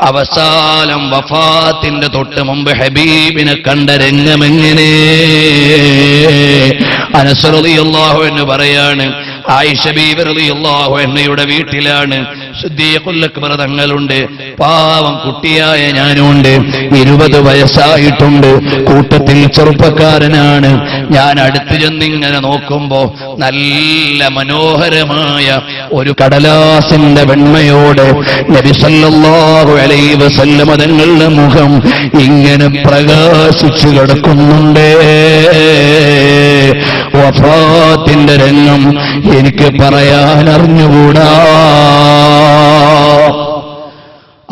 അവസാനം വഫാത്തിന്റെ തൊട്ട് മുമ്പ് ഹബീബിനെ കണ്ട രംഗമെങ്ങനെ? അനസ് റളിയല്ലാഹു അൻഹു പറയാണ്, ആയിഷ ബീവി റളിയല്ലാഹു അൻഹയുടെ വീട്ടിലാണ് സിദ്ദീഖുൽ അക്ബർ തങ്ങളുണ്ട്, പാവം കുട്ടിയായ ഞാനുണ്ട്, 20 വയസ്സായിട്ടുണ്ട്, കൂട്ടത്തിൽ ചെറുപ്പക്കാരനാണ്. ഞാൻ അടുത്ത് ചെന്നിങ്ങനെ നോക്കുമ്പോ നല്ല മനോഹരമായ ഒരു കടലാസിന്റെ വെണ്മയോടെ നബി സല്ലല്ലാഹു അലൈഹി വസല്ലം തങ്ങളുടെ മുഖം ഇങ്ങനെ പ്രകാശിച്ചു കിടക്കുന്നുണ്ട്. വഫാത്തിന്റെ രംഗം എനിക്ക് പറയാൻ അറിഞ്ഞുകൂടാ.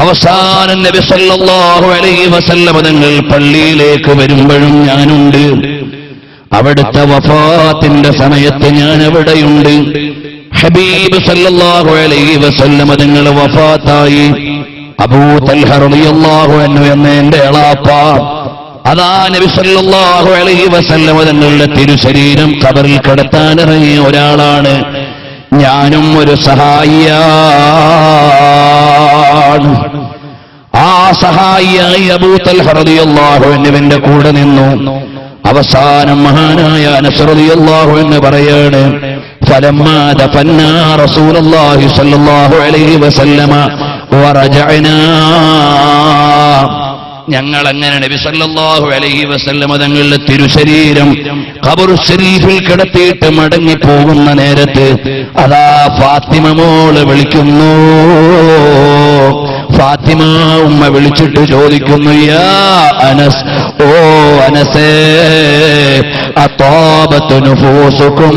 അവസാനം നബി സല്ലല്ലാഹു അലൈഹി വസല്ലം തങ്ങൾ പള്ളിയിലേക്ക് വരുമ്പോഴും ഞാനുണ്ട്. അവിടുത്തെ വഫാത്തിന്റെ സമയത്ത് ഞാൻ അവിടെയുണ്ട്. ഹബീബ് സല്ലല്ലാഹു അലൈഹി വസല്ലം തങ്ങൾ വഫാത്തായി. അബൂ തൽഹ റളിയല്ലാഹു അൻഹു എന്ന എന്റെ എളാപ്പ അതാ നബി സല്ലല്ലാഹു അലൈഹി വസല്ലം തങ്ങളുടെ തിരുശരീരം ഖബറിൽ കിടത്താൻ ഇറങ്ങിയ ഒരാളാണ്. ഞാനും ഒരു സഹായിയാണ്. ആ സഹായിയായി അബൂ തൽഹ റളിയല്ലാഹു അൻഹുവിന്റെ കൂടെ നിന്നു. അവസാനം മഹാനായ അനസ് റളിയല്ലാഹു അൻഹു പറയാണ്, ഫലമ്മാ ദഫന്നാ റസൂലുള്ളാഹി സ്വല്ലല്ലാഹു അലൈഹി വസല്ലമ വറജഅനാ, ഞങ്ങൾ അങ്ങനെ നബി സല്ലല്ലാഹു അലൈഹി വസല്ലം തങ്ങളുടെ തിരുശരീരം ഖബറു ശരീഫിൽ കിടത്തിയിട്ട് മടങ്ങി പോകുന്ന നേരത്ത് അതാ ഫാത്തിമ മോള് വിളിക്കുന്നു. ഫാത്തിമ ഉമ്മ വിളിച്ചിട്ട് ചോദിക്കുന്നു, യാ അനസ്, ഓ അനസേ, അതാബത് നുഫൂസുകും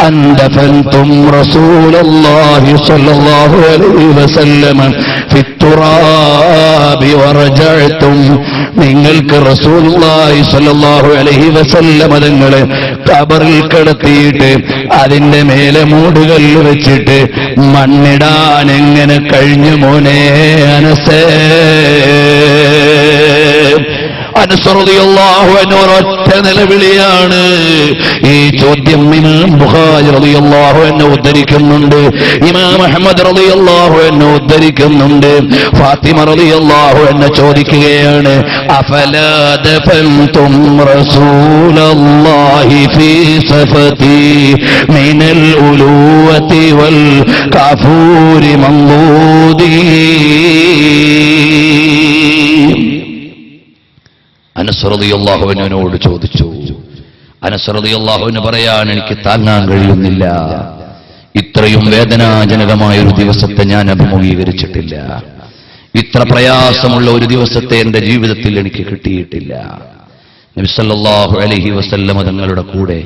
അൻ ദഫൻതും റസൂലുള്ളാഹി സ്വല്ലല്ലാഹു അലൈഹി വസല്ലം ഫിത്തുറാബി വറജഅതും, നിങ്ങൾക്ക് റസൂലുള്ളാഹി സ്വല്ലല്ലാഹു അലൈഹി വസല്ലം തങ്ങളെ ഖബറിൽ കിടത്തിയിട്ട് അതിന്റെ മേലെ മൂടുകല്ല് വെച്ചിട്ട് മണ്ണിടാൻ എങ്ങനെ കഴിഞ്ഞു മോനെ അനസേ? അനസ് റളിയല്ലാഹു അൻഹു ഒറ്റ നിലവിളിയാണ്. ഈ ചോദ്യം ഇമാം ബുഖാരി റളിയല്ലാഹു അൻഹു ഉദ്ധരിക്കുന്നുണ്ട്, ഇമാം അഹ്മദ് റളിയല്ലാഹു അൻഹു ഉദ്ധരിക്കുന്നുണ്ട്. ഫാത്തിമ റളിയല്ലാഹു അൻഹ ചോദിക്കുകയാണ്, അഫലാ ദഫൻതും റസൂലല്ലാഹി ഫീ സഫതി മിനൽ ഉലൂവതി വൽ കാഫൂരി മംദൂദി. അനസ് റളിയല്ലാഹു അൻഹുവിനോട് ചോദിച്ചു. അനസ് റളിയല്ലാഹു അൻഹു പറയാൻ, എനിക്ക് താങ്ങാൻ കഴിയുന്നില്ല, ഇത്രയും വേദനാജനകമായ ഒരു ദിവസത്തെ ഞാൻ അഭിമുഖീകരിച്ചിട്ടില്ല, ഇത്ര പ്രയാസമുള്ള ഒരു ദിവസത്തെ എന്റെ ജീവിതത്തിൽ എനിക്ക് കിട്ടിയിട്ടില്ല. നബി സല്ലല്ലാഹു അലൈഹി വസല്ലം തങ്ങളുടെ കൂടെ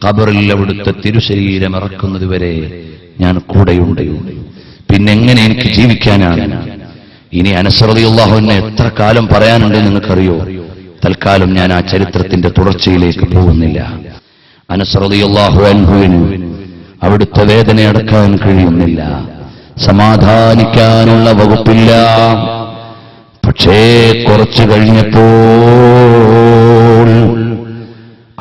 ഖബറിൽ അവിടുത്തെ തിരുശരീരം ഇറക്കുന്നത് വരെ ഞാൻ കൂടെയുണ്ട്. പിന്നെ എങ്ങനെ എനിക്ക് ജീവിക്കാനാണ്? ഇനി അനസ് റളിയല്ലാഹു അൻഹു എത്ര കാലം പറയാനുണ്ട് നിങ്ങൾക്കറിയോ? തൽക്കാലം ഞാൻ ആ ചരിത്രത്തിന്റെ തുടർച്ചയിലേക്ക് പോകുന്നില്ല. അനസ് റളിയല്ലാഹു അൻഹുവിന് അവിടുത്തെ വേദന അടക്കാൻ കഴിയുന്നില്ല, സമാധാനിക്കാനുള്ള വകുപ്പില്ല. പക്ഷേ കുറച്ചു കഴിഞ്ഞപ്പോൾ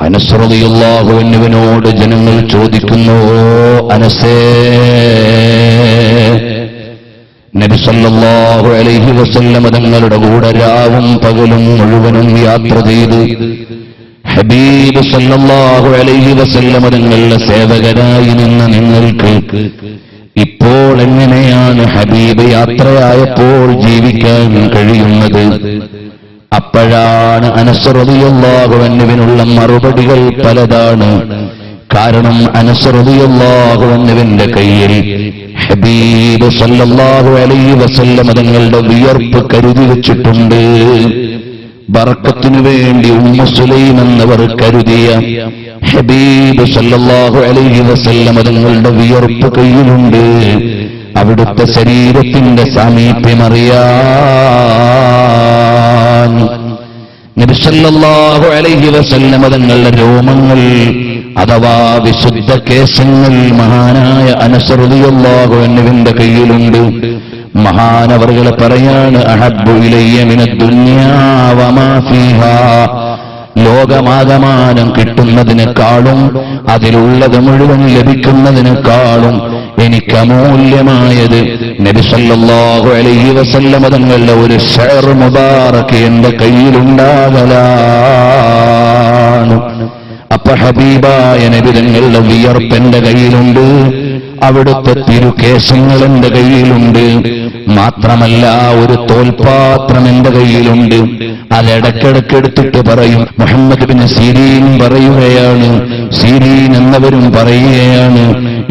അനസ് റളിയല്ലാഹു അൻഹുവിനോട് ജനങ്ങൾ ചോദിക്കുന്നു, അനസേ, നബി സല്ലല്ലാഹു അലൈഹി വസല്ലം തങ്ങളുടെ കൂടെ രാവും പകലും മുഴുവനും യാത്ര ചെയ്ത് ഹബീബ് സല്ലല്ലാഹു അലൈഹി വസല്ലം തങ്ങളുടെ സേവകരായി നിന്ന നിങ്ങൾക്ക് ഇപ്പോൾ എങ്ങനെയാണ് ഹബീബ് യാത്രയായപ്പോൾ ജീവിക്കാൻ കഴിയുന്നത്? അപ്പോഴാണ് അനസ് റളിയല്ലാഹു അൻഹുവിനുള്ള മറുപടികൾ പലതാണ്. കാരണം അനസ് റളിയല്ലാഹു അൻഹുവിന്റെ കയ്യിൽ ഹബീബ് സല്ലല്ലാഹു അലൈഹി വസല്ലം തങ്ങളുടെ വിയർപ്പ് കരുതി വെച്ചിട്ടുണ്ട്. ബർക്കത്തിനു വേണ്ടി ഉമ്മു സുലൈം എന്നവർ കരുതിയ ഹബീബ് സല്ലല്ലാഹു അലൈഹി വസല്ലം തങ്ങളുടെ വിയർപ്പ് കയ്യിലുണ്ട്. അവിടുത്തെ ശരീരത്തിന്റെ സാമീപ്യമറിയാൻ നബി സല്ലല്ലാഹു അലൈഹി വസല്ലം തങ്ങളുടെ രോമങ്ങൾ അഥവാ വിശുദ്ധ കേശങ്ങൾ മഹാനായ അനസ് റളിയല്ലാഹു അൻഹുവിന്റെ കയ്യിലുണ്ട്. മഹാനവറുകളെ പറയാണ്, അഹബ്ബു ഇലയ്യ മിനദ് ദുനിയാ വമാ ഫീഹാ, ലോകമാകമാനം കിട്ടുന്നതിനേക്കാളും അതിലുള്ളത് മുഴുവൻ ലഭിക്കുന്നതിനേക്കാളും എനിക്ക് അമൂല്യമായത് നബി സല്ലല്ലാഹു അലൈഹി വസല്ലം തങ്ങളുടെ ഒരു ഷഅർ മുബാറക് എന്റെ കയ്യിലുണ്ടാകലാണ്. അപ്പൊ ഹബീബായ നബി തങ്ങളുടെ വിയർപ്പ് എന്റെ കയ്യിലുണ്ട്, അവിടുത്തെ തിരുകേശങ്ങൾ എന്റെ കയ്യിലുണ്ട്. മാത്രമല്ല ഒരു തോൽപാത്രം എന്റെ കയ്യിലുണ്ട്. അതിടക്കിടക്ക് എടുത്തിട്ട് പറയും. മുഹമ്മദ് ബിൻ സീരീൻ പറയുകയാണ്, സീരീൻ എന്നവരും പറയുകയാണ്,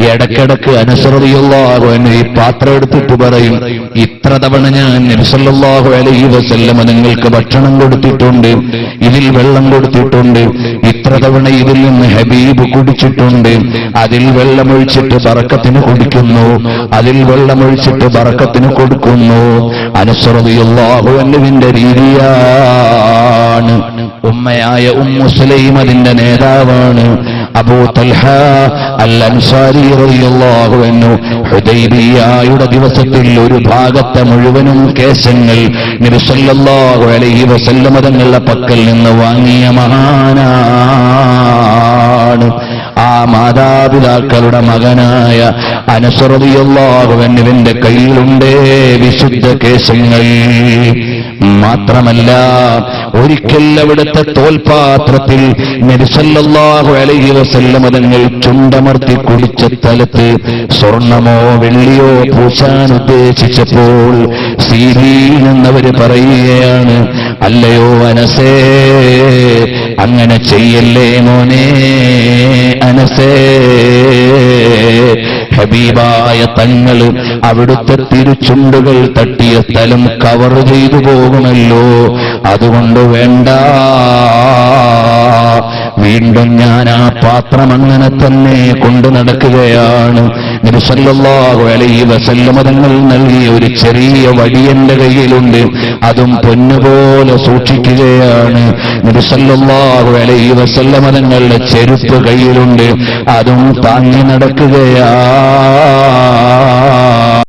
ഇടക്കിടക്ക് അനസ് റളിയല്ലാഹു അൻഹു ഈ പാത്രം എടുത്തിട്ട് പറയും, ഇത്ര തവണ ഞാൻ നബി സല്ലല്ലാഹു അലൈഹി വസല്ലം നിങ്ങൾക്ക് ഭക്ഷണം കൊടുത്തിട്ടുണ്ട്, ഇതിൽ വെള്ളം കൊടുത്തിട്ടുണ്ട്, ഇത്ര തവണ ഇതിൽ നിന്ന് ഹബീബ് കുടിച്ചിട്ടുണ്ട്, അതിൽ വെള്ളമൊഴിച്ചിട്ട് ബറക്കത്തിന് കുടിക്കുന്നു, അതിൽ വെള്ളമൊഴിച്ചിട്ട് ബറക്കത്തിന് കൊടുക്കുന്നു. അനസ് റളിയല്ലാഹു അൻഹുവിന്റെ രീതിയാണ്. ഉമ്മയായ ഉമ്മു സുലൈം അതിന്റെ നേതാവാണ്. അബൂ തൽഹ അൽ അൻസാരി റളിയല്ലാഹു അൻഹു ഹുദൈബിയ്യയുടെ ദിവസത്തിൽ ഒരു ഭാഗത്തെ മുഴുവനും കേശങ്ങൾ നബി സല്ലല്ലാഹു അലൈഹി വസല്ലം തങ്ങളുടെ പക്കൽ നിന്ന് വാങ്ങിയ മഹാനാണ്. ആ മാതാപിതാക്കളുടെ മകനായ അനസ് റളിയല്ലാഹു അൻഹുവിന്റെ കയ്യിലുണ്ടേ വിശുദ്ധ കേശങ്ങൾ. മാത്രമല്ല ഒരിക്കൽ അവിടുത്തെ തോൽപാത്രത്തിൽ നബി സല്ലല്ലാഹു അലൈഹി വസല്ലം തങ്ങൾ ചുണ്ടമർത്തി കുടിച്ച സ്ഥലത്ത് സ്വർണമോ വെള്ളിയോ പൂശാൻ ഉദ്ദേശിച്ചപ്പോൾ സീരീൻ എന്നവര് പറയുകയാണ്, അല്ലയോ അനസേ, അങ്ങനെ ചെയ്യല്ലേ മോനെ അനസേ, ഹബീബായ തങ്ങൾ അവിടുത്തെ തിരുചുണ്ടുകൾ തട്ടിയ സ്ഥലം കവർ ചെയ്തു പോകുമല്ലോ, അതുകൊണ്ട് വേണ്ട. വീണ്ടും ഞാൻ ആ പാത്രം അങ്ങനെ തന്നെ കൊണ്ടു നടക്കുകയാണ്. നബി സല്ലല്ലാഹു അലൈഹി വസല്ലം തങ്ങൾ നൽകിയ ഒരു ചെറിയ വടി എന്റെ കയ്യിലുണ്ട്, അതും പൊന്നുപോലെ സൂക്ഷിക്കുകയാണ്. നബി സല്ലല്ലാഹു അലൈഹി വസല്ലം തങ്ങളുടെ ചെരുപ്പ് കയ്യിലുണ്ട്, അതും താങ്ങി നടക്കുകയാണ്.